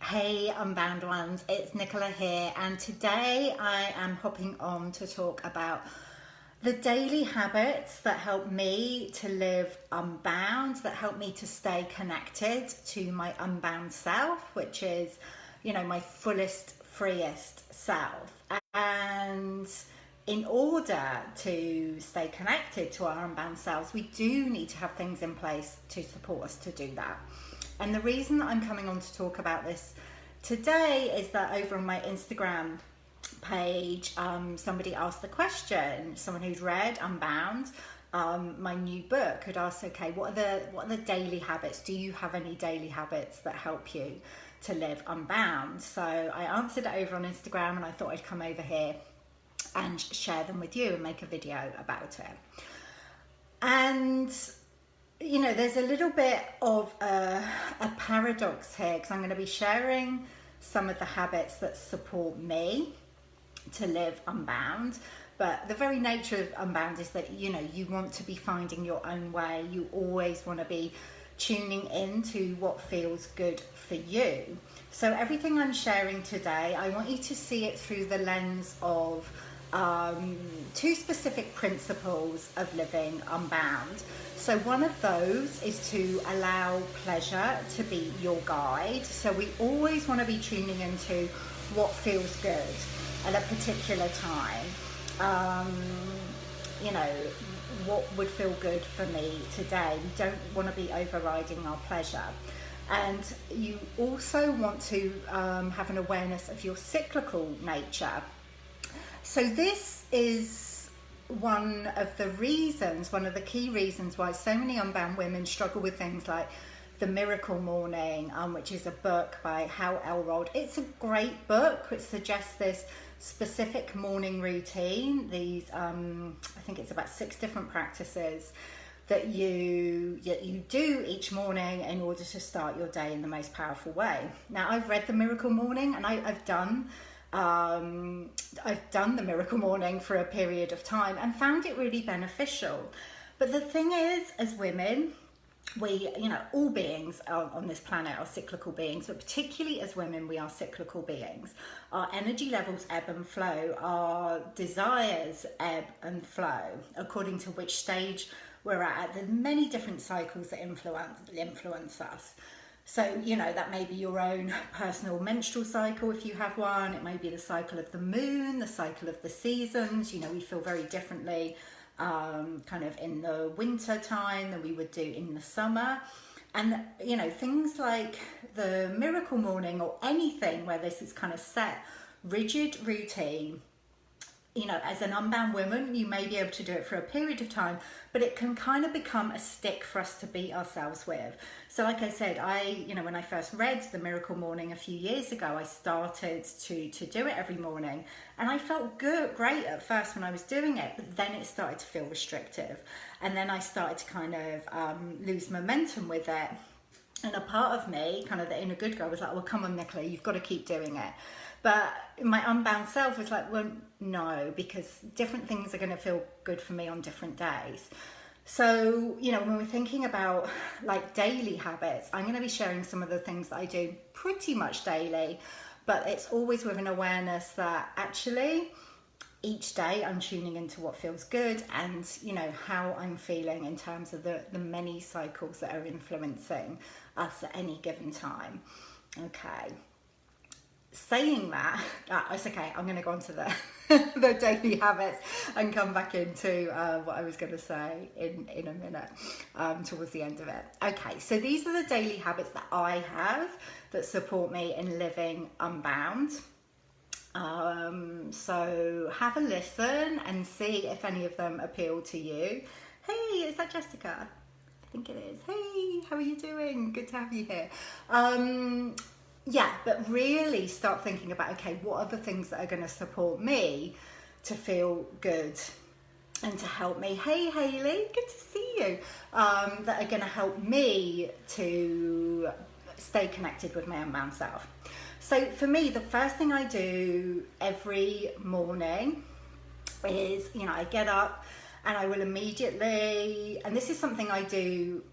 Hey Unbound ones, it's Nicola here, and today I am hopping on to talk about the daily habits that help me to live unbound, that help me to stay connected to my unbound self, which is, my fullest, freest self. And in order to stay connected to our unbound selves, we do need to have things in place to support us to do that. And the reason that I'm coming on to talk about this today is that over on my Instagram page, somebody asked the question, someone who's read Unbound, my new book, had asked, okay, what are the daily habits? Do you have any daily habits that help you to live unbound? So I answered it over on Instagram, and I thought I'd come over here and share them with you and make a video about it. And there's a little bit of a paradox here, because I'm going to be sharing some of the habits that support me to live unbound. But the very nature of unbound is that, you want to be finding your own way. You always want to be tuning into what feels good for you. So everything I'm sharing today, I want you to see it through the lens of two specific principles of living unbound. So one of those is to allow pleasure to be your guide. So we always want to be tuning into what feels good at a particular time. What would feel good for me today. We don't want to be overriding our pleasure. And you also want to have an awareness of your cyclical nature. So this is one of the key reasons why so many unbound women struggle with things like The Miracle Morning, which is a book by Hal Elrod. It's a great book which suggests this specific morning routine. These, I think it's about 6 different practices that you do each morning in order to start your day in the most powerful way. Now, I've read The Miracle Morning, and I've done The Miracle Morning for a period of time and found it really beneficial. But the thing is, as women, we, all beings on this planet are cyclical beings, but particularly as women, we are cyclical beings. Our energy levels ebb and flow, our desires ebb and flow, according to which stage we're at. There's many different cycles that influence us. So, that may be your own personal menstrual cycle if you have one. It may be the cycle of the moon, the cycle of the seasons. We feel very differently kind of in the winter time than we would do in the summer. And, things like the Miracle Morning or anything where this is kind of set, rigid routine, as an unbound woman, you may be able to do it for a period of time, but it can kind of become a stick for us to beat ourselves with. So like I said, when I first read The Miracle Morning a few years ago, I started to do it every morning, and I felt great at first when I was doing it, but then it started to feel restrictive. And then I started to kind of lose momentum with it. And a part of me, kind of the inner good girl, was like, well, come on, Nicola, you've got to keep doing it. But my unbound self was like, well, no, because different things are going to feel good for me on different days. So, when we're thinking about like daily habits, I'm going to be sharing some of the things that I do pretty much daily, but it's always with an awareness that actually each day I'm tuning into what feels good and, how I'm feeling in terms of the many cycles that are influencing us at any given time. Okay. Saying that, it's okay, I'm going to go on to the daily habits and come back into what I was going to say in a minute, towards the end of it. Okay, so these are the daily habits that I have that support me in living unbound. So have a listen and see if any of them appeal to you. Hey, is that Jessica? I think it is. Hey, how are you doing? Good to have you here. Yeah, but really start thinking about, okay, what are the things that are going to support me to feel good and to help me? Hey, Hayley, good to see you. That are going to help me to stay connected with my unbound self. So for me, the first thing I do every morning is, I get up and I will immediately, and this is something I do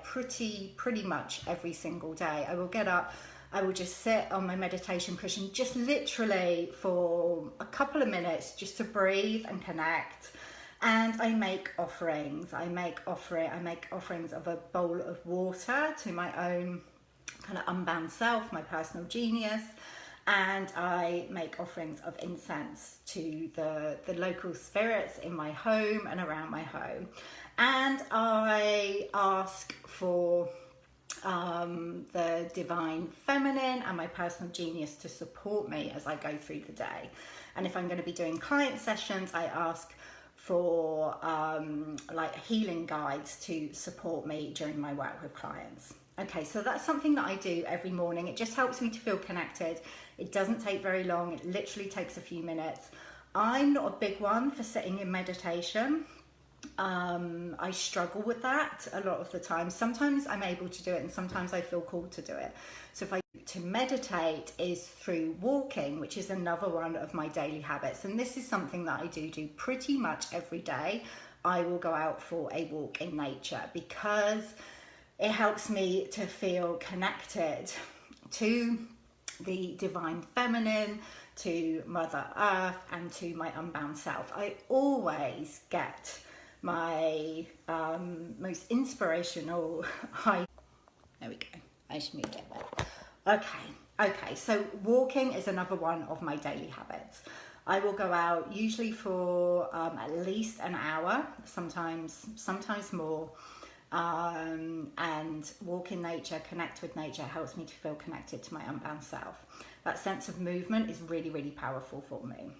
pretty much every single day. I will get up, I will just sit on my meditation cushion, just literally for a couple of minutes, just to breathe and connect. And I make offerings. I make offerings of a bowl of water to my own kind of unbound self, my personal genius. And I make offerings of incense to the local spirits in my home and around my home. And I ask for the divine feminine and my personal genius to support me as I go through the day. And if I'm going to be doing client sessions, I ask for like healing guides to support me during my work with clients. Okay, so that's something that I do every morning. It just helps me to feel connected. It doesn't take very long. It literally takes a few minutes. I'm not a big one for sitting in meditation. I struggle with that a lot of the time. Sometimes I'm able to do it and sometimes I feel called to do it. So to meditate is through walking, which is another one of my daily habits. And this is something that I do pretty much every day. I will go out for a walk in nature because it helps me to feel connected to the divine feminine, to Mother Earth, and to my unbound self. I always get my most inspirational high. There we go. I should move it there. Okay. So walking is another one of my daily habits. I will go out usually for at least an hour, sometimes more. And walk in nature, connect with nature helps me to feel connected to my unbound self. That sense of movement is really powerful for me.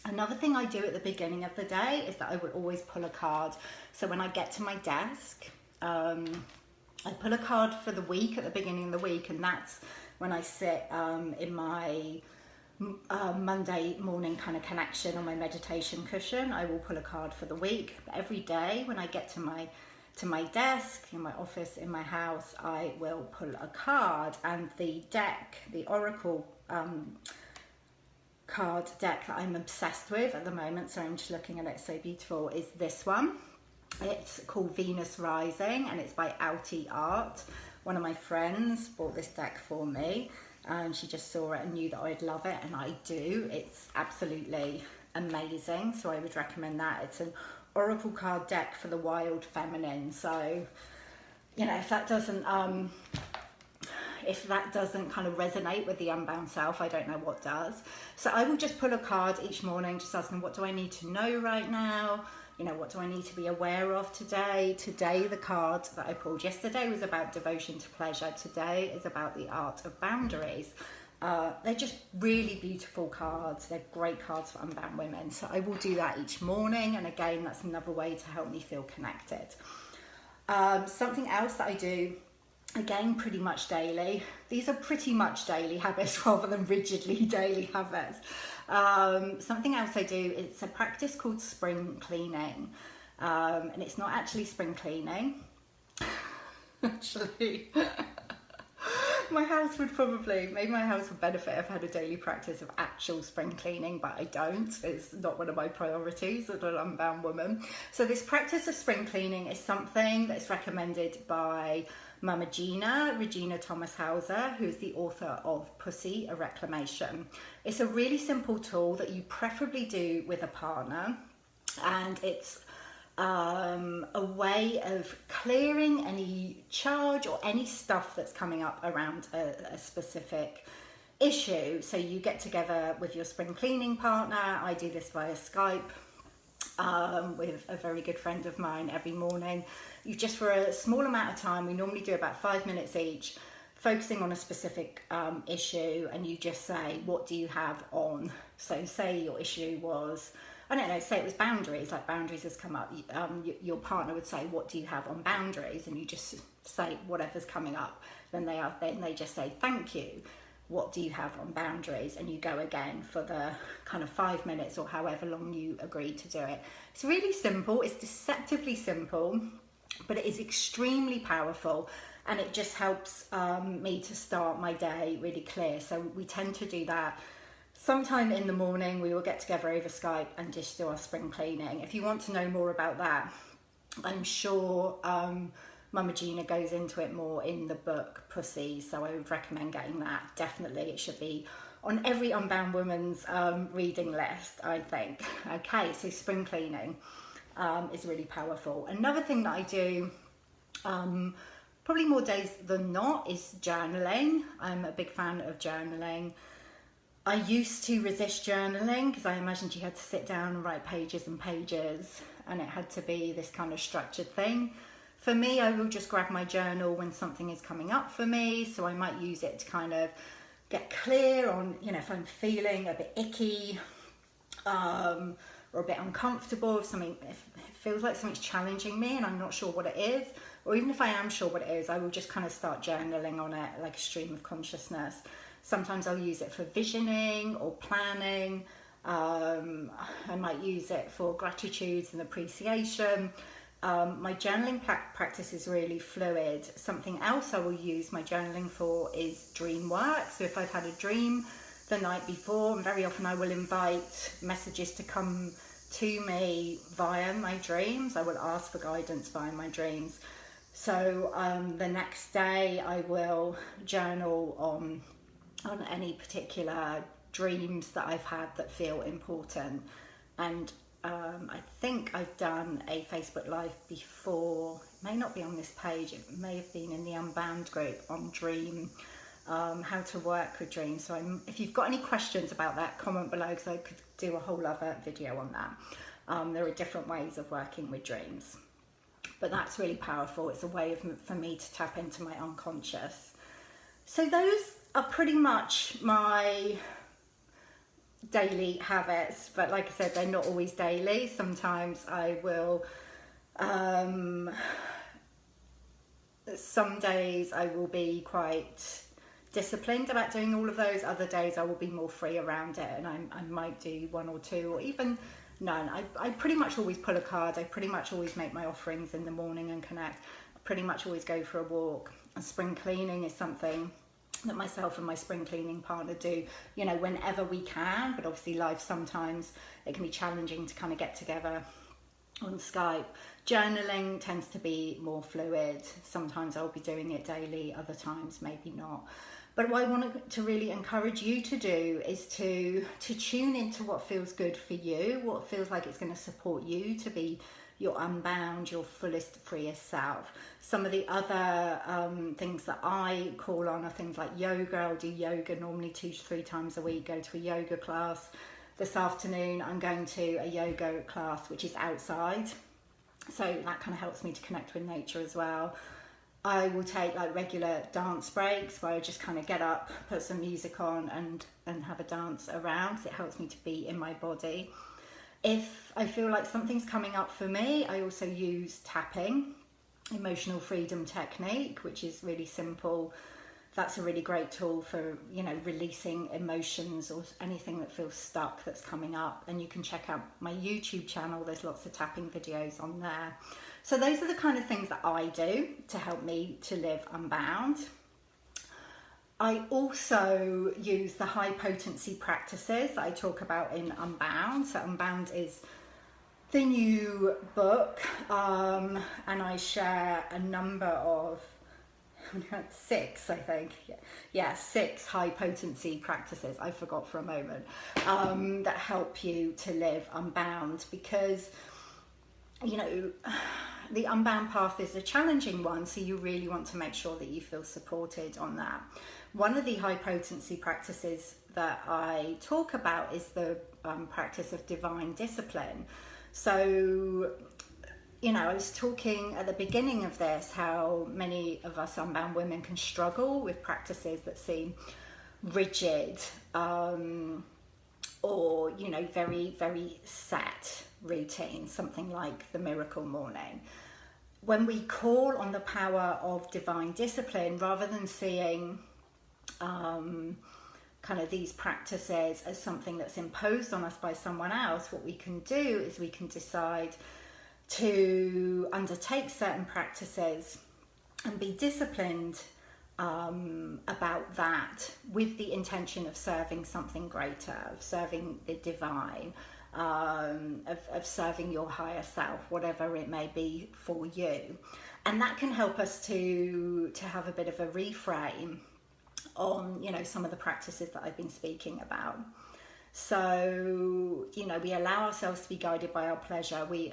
Another thing I do at the beginning of the day is that I will always pull a card. So when I get to my desk, I pull a card for the week at the beginning of the week, and that's when I sit in my Monday morning kind of connection on my meditation cushion. I will pull a card for the week. But every day when I get to my desk, in my office, in my house, I will pull a card. And the deck, the Oracle card deck that I'm obsessed with at the moment, so I'm just looking at it, so beautiful, is this one. It's called Venus Rising and it's by Outie Art. One of my friends bought this deck for me and she just saw it and knew that I'd love it, and I do. It's absolutely amazing, so I would recommend that. It's an Oracle card deck for the wild feminine, so you know, if that doesn't kind of resonate with the unbound self, I don't know what does. So I will just pull a card each morning, just asking, what do I need to know right now? You know, what do I need to be aware of today? Today, the card that I pulled yesterday was about devotion to pleasure. Today is about the art of boundaries. They're just really beautiful cards. They're great cards for unbound women. So I will do that each morning. And again, that's another way to help me feel connected. Something else that I do, again, pretty much daily. These are pretty much daily habits rather than rigidly daily habits. Something else I do, it's a practice called spring cleaning. And it's not actually spring cleaning. Actually, my house would benefit if I had a daily practice of actual spring cleaning, but I don't. It's not one of my priorities as an unbound woman. So this practice of spring cleaning is something that's recommended by Mama Regina Thomas Hauser, who is the author of Pussy, a Reclamation. It's a really simple tool that you preferably do with a partner, and it's a way of clearing any charge or any stuff that's coming up around a specific issue. So you get together with your spring cleaning partner. I do this via Skype with a very good friend of mine every morning. You just, for a small amount of time, we normally do about 5 minutes each, focusing on a specific issue, and you just say, what do you have on? So say your issue was, I don't know, say it was boundaries, like boundaries has come up. Your partner would say, what do you have on boundaries? And you just say whatever's coming up. Then they just say, thank you. What do you have on boundaries? And you go again for the kind of 5 minutes or however long you agreed to do it. It's really simple. It's deceptively simple, but it is extremely powerful. And it just helps me to start my day really clear. So we tend to do that sometime in the morning. We will get together over Skype and just do our spring cleaning. If you want to know more about that, I'm sure Mama Gina goes into it more in the book Pussy, so I would recommend getting that. Definitely, it should be on every Unbound woman's reading list, I think. Okay, so spring cleaning is really powerful. Another thing that I do, probably more days than not, is journaling. I'm a big fan of journaling. I used to resist journaling because I imagined you had to sit down and write pages and pages, and it had to be this kind of structured thing. For me, I will just grab my journal when something is coming up for me, so I might use it to kind of get clear on, you know, if I'm feeling a bit icky or a bit uncomfortable, if it feels like something's challenging me and I'm not sure what it is, or even if I am sure what it is, I will just kind of start journaling on it like a stream of consciousness. Sometimes I'll use it for visioning or planning. I might use it for gratitudes and appreciation. My journaling practice is really fluid. Something else I will use my journaling for is dream work. So if I've had a dream the night before, and very often I will invite messages to come to me via my dreams. I will ask for guidance via my dreams. So the next day I will journal on any particular dreams that I've had that feel important. And I think I've done a Facebook Live before. It may not be on this page, it may have been in the Unbound group on dream, how to work with dreams. So if you've got any questions about that, comment below, because I could do a whole other video on that. There are different ways of working with dreams, but that's really powerful. It's a way for me to tap into my unconscious. So those are pretty much my daily habits, but like I said, they're not always daily. Sometimes I will some days I will be quite disciplined about doing all of those. Other days I will be more free around it, and I might do one or two, or even none. I pretty much always pull a card. I pretty much always make my offerings in the morning and connect. I pretty much always go for a walk. And spring cleaning is something that myself and my spring cleaning partner do, you know, whenever we can, but obviously life, sometimes it can be challenging to kind of get together on Skype. Journaling tends to be more fluid. Sometimes I'll be doing it daily, other times maybe not. But what I want to really encourage you to do is to tune into what feels good for you, what feels like it's going to support you to be your unbound, your fullest, freest self. Some of the other things that I call on are things like yoga. I'll do yoga normally 2 to 3 times a week, go to a yoga class. This afternoon I'm going to a yoga class which is outside, so that kind of helps me to connect with nature as well. I will take like regular dance breaks where I just kind of get up, put some music on and have a dance around. So it helps me to be in my body. If I feel like something's coming up for me, I also use tapping, emotional freedom technique, which is really simple. That's a really great tool for, you know, releasing emotions or anything that feels stuck that's coming up. And you can check out my YouTube channel. There's lots of tapping videos on there. So those are the kind of things that I do to help me to live unbound. I also use the high potency practices that I talk about in Unbound. So Unbound is the new book, and I share a number of 6, I think. Yeah, 6 high potency practices, I forgot for a moment, that help you to live unbound, because, you know, the unbound path is a challenging one, so you really want to make sure that you feel supported on that. One of the high potency practices that I talk about is the practice of divine discipline. So, you know, I was talking at the beginning of this how many of us unbound women can struggle with practices that seem rigid, or, you know, very, very set routines, something like the miracle morning. When we call on the power of divine discipline, rather than seeing kind of these practices as something that's imposed on us by someone else, what we can do is we can decide to undertake certain practices and be disciplined about that, with the intention of serving something greater, of serving the divine, of serving your higher self, whatever it may be for you. And that can help us to have a bit of a reframe on, you know, some of the practices that I've been speaking about. So, you know, we allow ourselves to be guided by our pleasure. We,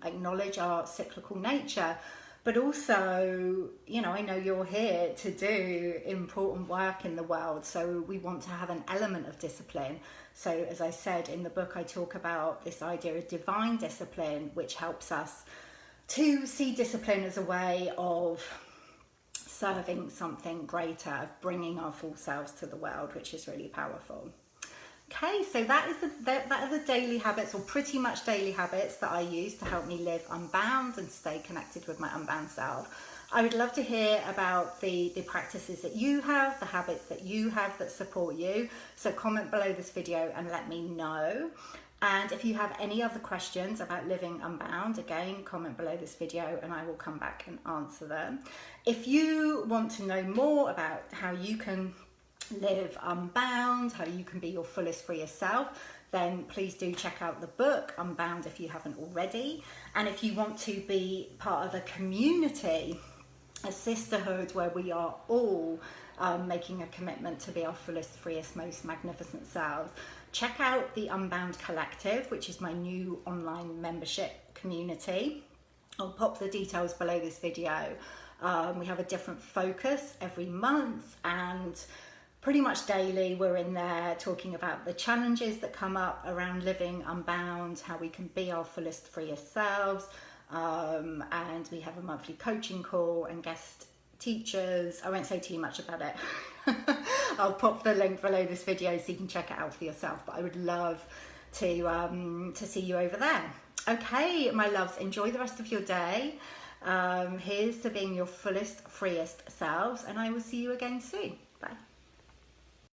acknowledge our cyclical nature, but also, you know, I know you're here to do important work in the world. So we want to have an element of discipline. So as I said in the book, I talk about this idea of divine discipline, which helps us to see discipline as a way of serving something greater, of bringing our full selves to the world, which is really powerful. Okay, so that are the daily habits, or pretty much daily habits, that I use to help me live unbound and stay connected with my unbound self. I would love to hear about the practices that you have, the habits that you have that support you. So comment below this video and let me know. And if you have any other questions about living unbound, again, comment below this video and I will come back and answer them. If you want to know more about how you can live unbound, how you can be your fullest, freest self, then please do check out the book Unbound if you haven't already. And if you want to be part of a community, a sisterhood where we are all making a commitment to be our fullest, freest, most magnificent selves, check out the Unbound Collective, which is my new online membership community. I'll pop the details below this video. We have a different focus every month, and pretty much daily we're in there talking about the challenges that come up around living unbound, how we can be our fullest, freest selves, and we have a monthly coaching call and guest teachers. I won't say too much about it. I'll pop the link below this video so you can check it out for yourself, but I would love to see you over there. Okay, my loves, enjoy the rest of your day. Here's to being your fullest, freest selves, and I will see you again soon. Bye.